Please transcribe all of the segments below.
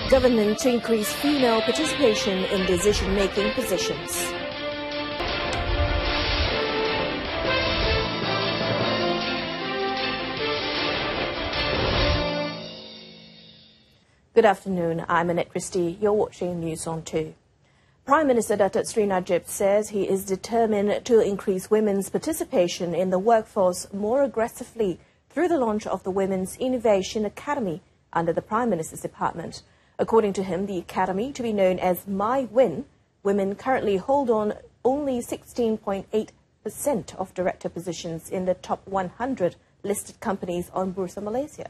Government to increase female participation in decision-making positions. Good afternoon, I'm Annette CHRISTIE. You're watching News on 2. Prime Minister Datuk Sri Najib says he is determined to increase women's participation in the workforce more aggressively through the launch of the Women's Innovation Academy under the Prime Minister's Department. According to him, the academy, to be known as My Win, women currently hold on only 16.8% of director positions in the top 100 listed companies on Bursa Malaysia.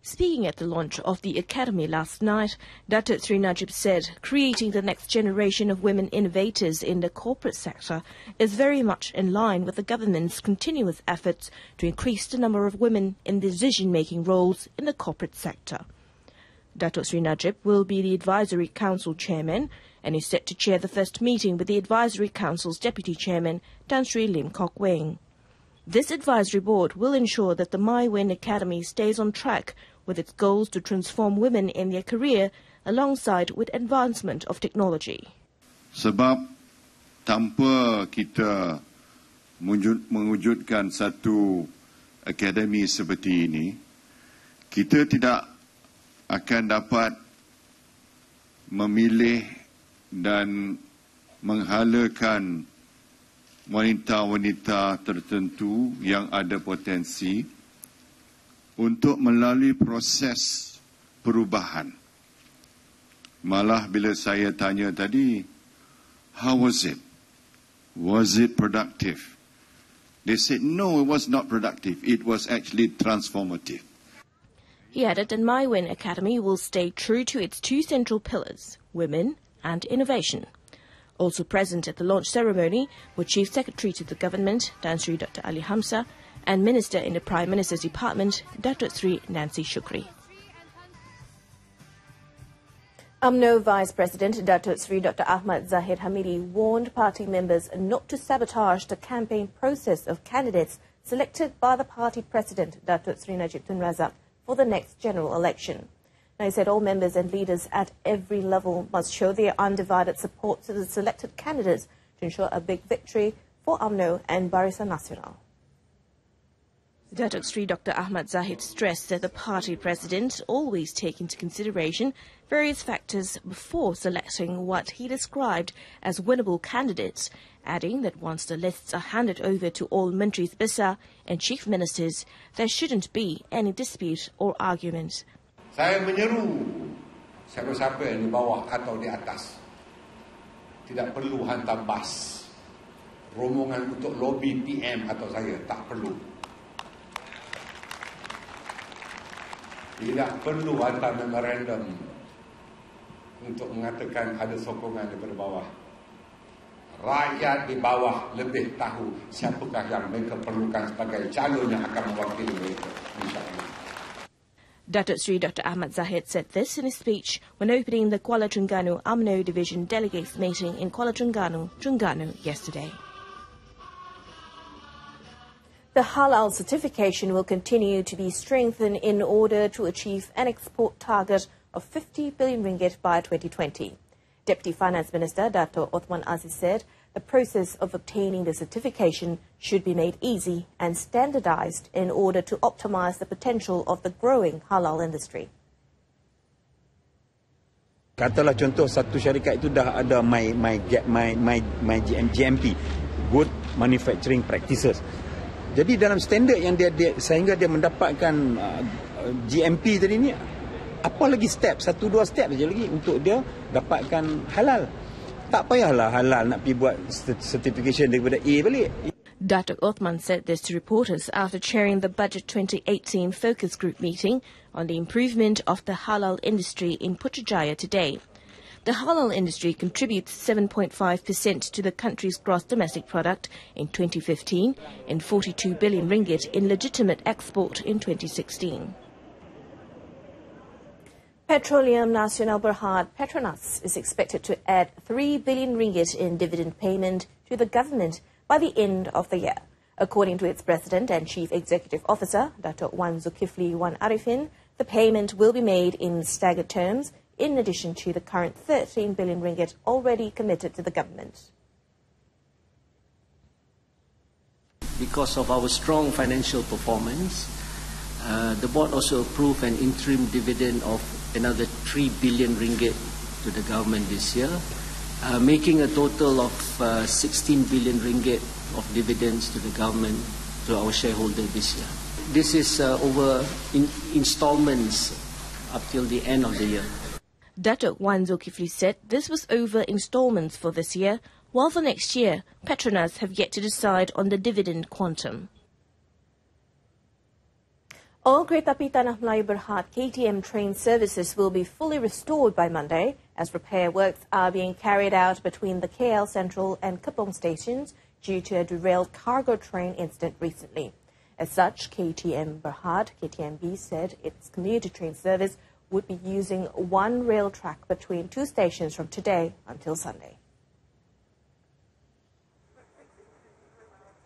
Speaking at the launch of the academy last night, Datuk Sri Najib said creating the next generation of women innovators in the corporate sector is very much in line with the government's continuous efforts to increase the number of women in decision-making roles in the corporate sector. Datuk Sri Najib will be the Advisory Council Chairman and is set to chair the first meeting with the Advisory Council's Deputy Chairman, Tan Sri Lim Kok Weng. This advisory board will ensure that the My Win Academy stays on track with its goals to transform women in their career alongside with advancement of technology. Sebab tanpa kita mewujudkan satu akademi seperti ini, kita tidak akan dapat memilih dan menghalakan wanita-wanita tertentu yang ada potensi untuk melalui proses perubahan. Malah bila saya tanya tadi, how was it? Was it productive? They said, no, it was not productive. It was actually transformative. He added that My Win Academy will stay true to its two central pillars, women and innovation. Also present at the launch ceremony were Chief Secretary to the Government, Tan Sri Dr. Ali Hamzah, and Minister in the Prime Minister's Department, Datuk Sri Nancy Shukri. UMNO Vice President Datuk Sri Dr. Ahmad Zahid Hamidi warned party members not to sabotage the campaign process of candidates selected by the party president, Datuk Sri Najib Tun Razak, for the next general election. Now, he said all members and leaders at every level must show their undivided support to the selected candidates to ensure a big victory for UMNO and Barisan Nasional. Datuk Sri Dr. Ahmad Zahid stressed that the party president always take into consideration various factors before selecting what he described as winnable candidates, adding that once the lists are handed over to all Menteri Besar and Chief Ministers, there shouldn't be any dispute or argument. Saya menyeru siapa-siapa yang di bawah atau di atas, tidak perlu hantar bas, rombongan untuk lobby PM atau saya, tak perlu. Tidak perlu hantar memorandum untuk mengatakan ada sokongan daripada bawah. Rakyat di bawah lebih tahu siapakah yang mereka perlukan sebagai calon yang akan mewakili mereka, insyaAllah. Datuk Sri Dr. Ahmad Zahid said this in a speech when opening the Kuala Terengganu UMNO Division Delegates meeting in Kuala Terengganu, yesterday. The Halal certification will continue to be strengthened in order to achieve an export target of 50 billion ringgit by 2020. Deputy Finance Minister Dato' Othman Aziz said the process of obtaining the certification should be made easy and standardized in order to optimize the potential of the growing halal industry. Katalah contoh satu syarikat itu dah ada GMP, Good Manufacturing Practices. Jadi dalam standard yang dia sehingga dia mendapatkan GMP tadi ni, apa lagi step, 1-2 step saja lagi untuk dia dapatkan halal. Tak payahlah halal nak pergi buat certification daripada A balik. Datuk Othman said this to reporters after chairing the Budget 2018 Focus Group meeting on the improvement of the halal industry in Putrajaya today. The halal industry contributes 7.5% to the country's gross domestic product in 2015 and 42 billion ringgit in legitimate export in 2016. Petroleum Nasional Berhad Petronas is expected to add 3 billion ringgit in dividend payment to the government by the end of the year. According to its president and chief executive officer, Datuk Wan Zulkifli Wan Arifin, the payment will be made in staggered terms, in addition to the current 13 billion ringgit already committed to the government. Because of our strong financial performance, the board also approved an interim dividend of another 3 billion ringgit to the government this year, making a total of 16 billion ringgit of dividends to the government, to our shareholder this year. This is over installments up till the end of the year. Datuk Wan Zulkifli said this was over installments for this year, while for next year, Petronas have yet to decide on the dividend quantum. All Kereta Api Tanah Melayu Berhad KTM train services will be fully restored by Monday, as repair works are being carried out between the KL Central and Kepong stations due to a derailed cargo train incident recently. As such, KTM Berhad, KTMB, said its commuter train service would be using one rail track between two stations from today until Sunday.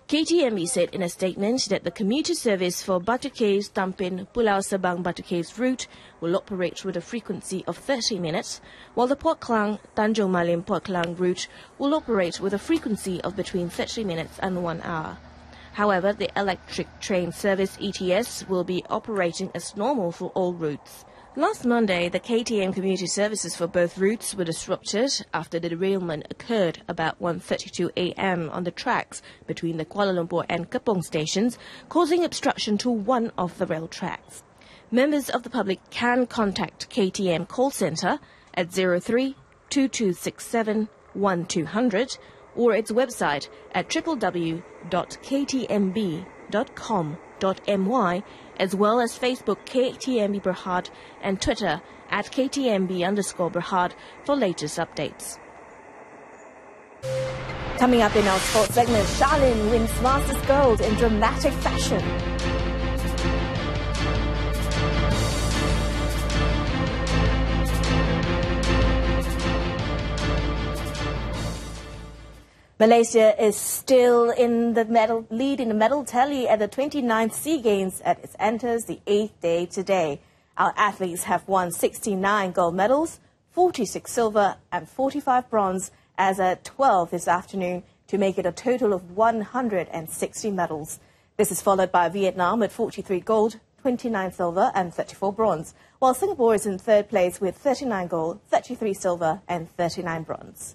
KTMB said in a statement that the commuter service for Batu Caves, Tampin, Pulau Sebang, Batu Caves route will operate with a frequency of 30 minutes, while the Port Klang, Tanjung Malim, Port Klang route will operate with a frequency of between 30 minutes and 1 hour. However, the electric train service ETS will be operating as normal for all routes. Last Monday, the KTM commuter services for both routes were disrupted after the derailment occurred about 1:32 a.m. on the tracks between the Kuala Lumpur and Kepong stations, causing obstruction to one of the rail tracks. Members of the public can contact KTM call centre at 03 2267 1200 or its website at www.ktmb.com.my, as well as Facebook KTMB Berhad and Twitter at @KTMB_Berhad for latest updates. Coming up in our sports segment, Charlene wins Masters gold in dramatic fashion. Malaysia is still in the lead in the medal tally at the 29th SEA Games as it enters the 8th day today. Our athletes have won 69 gold medals, 46 silver and 45 bronze as at 12 this afternoon to make it a total of 160 medals. This is followed by Vietnam with 43 gold, 29 silver and 34 bronze, while Singapore is in third place with 39 gold, 33 silver and 39 bronze.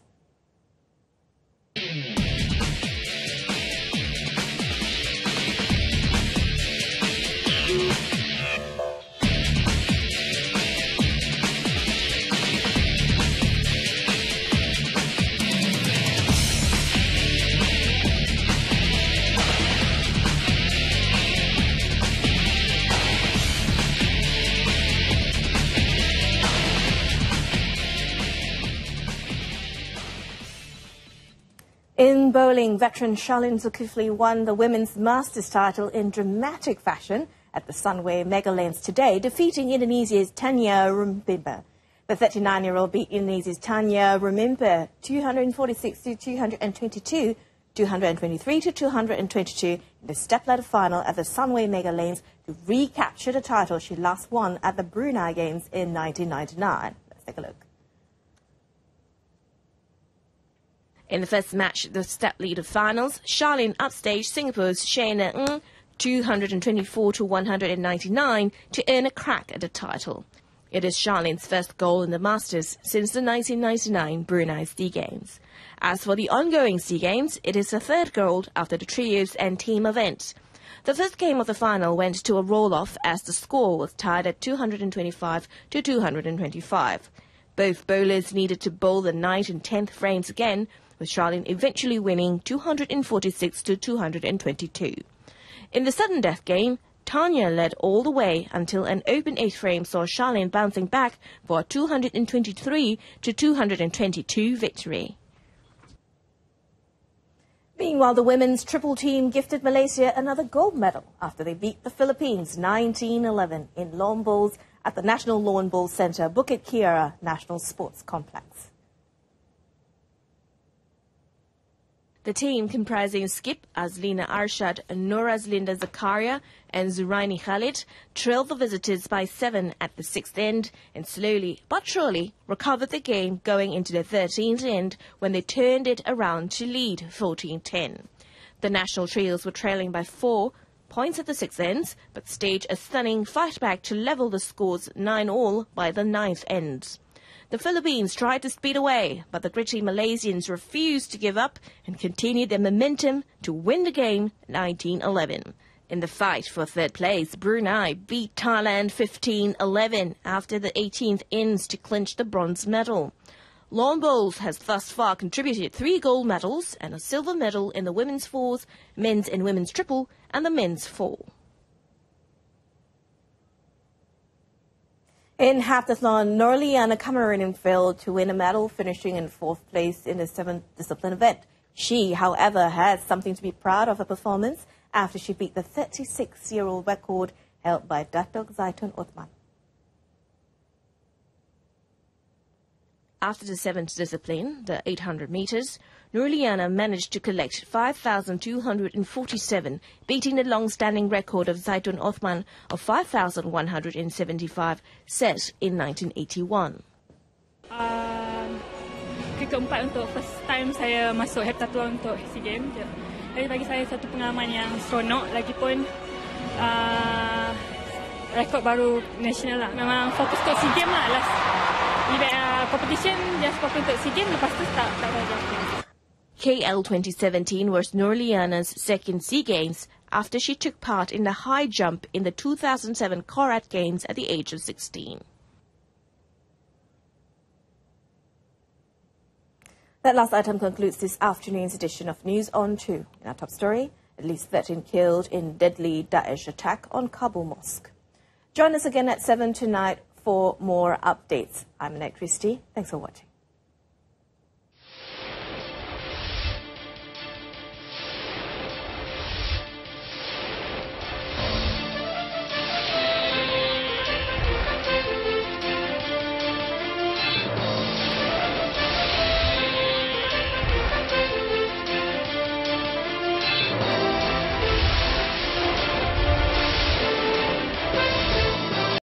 In bowling, veteran Charlene Zulkifli won the women's Masters title in dramatic fashion at the Sunway Mega Lanes today, defeating Indonesia's Tanya Rumimba. The 39-year-old beat Indonesia's Tanya Rumimba 246 to 222, 223 to 222 in the step-ladder final at the Sunway Mega Lanes to recapture the title she last won at the Brunei Games in 1999. Let's take a look. In the first match, the step-leader finals, Charlene upstaged Singapore's Shayna Ng 224 to 199 to earn a crack at the title. It is Charlene's first goal in the Masters since the 1999 Brunei SEA Games. As for the ongoing SEA Games, it is the third gold after the trios and team events. The first game of the final went to a roll-off as the score was tied at 225 to 225. Both bowlers needed to bowl the 9th and 10th frames again, with Charlene eventually winning 246 to 222. In the sudden death game, Tanya led all the way until an open 8th frame saw Charlene bouncing back for a 223 to 222 victory. Meanwhile, the women's triple team gifted Malaysia another gold medal after they beat the Philippines 19-11 in lawn bowls at the National Lawn Bowl Centre, Bukit Kiara National Sports Complex. The team, comprising skip Azlina Arshad, Norazlinda Zakaria and Zuraini Khalid, trailed the visitors by 7 at the 6th end and slowly but surely recovered the game going into the 13th end when they turned it around to lead 14-10. The national trios were trailing by 4 points at the 6th ends, but staged a stunning fight back to level the scores 9-all by the 9th end. The Philippines tried to speed away, but the gritty Malaysians refused to give up and continued their momentum to win the game 19-11. In the fight for third place, Brunei beat Thailand 15-11 after the 18th ends to clinch the bronze medal. Lawn Bowls has thus far contributed 3 gold medals and a silver medal in the women's fours, men's and women's triple, and the men's 4. In heptathlon, Liana Cameron failed to win a medal, finishing in 4th place in the 7th discipline event. She, however, has something to be proud of her performance after she beat the 36-year-old record held by Datuk Zaitun Othman. After the 7th discipline, the 800 meters, Liana managed to collect 5,247, beating the long-standing record of Zaitun Othman of 5,175 set in 1981. Keempat untuk first time saya masuk heptathlon untuk SEA Games. Jadi bagi saya satu pengalaman yang seronok, lagipun rekod baru nasional lah. Memang fokus untuk SEA Games lah. Competition just fokus untuk SEA Games, lepas tu tak berapa. KL 2017 was Liana's second SEA Games after she took part in the high jump in the 2007 Korat Games at the age of 16. That last item concludes this afternoon's edition of News on 2. In our top story, at least 13 killed in deadly Daesh attack on Kabul Mosque. Join us again at 7 tonight for more updates. I'm ANNETTE CHRISTIE. Thanks for watching.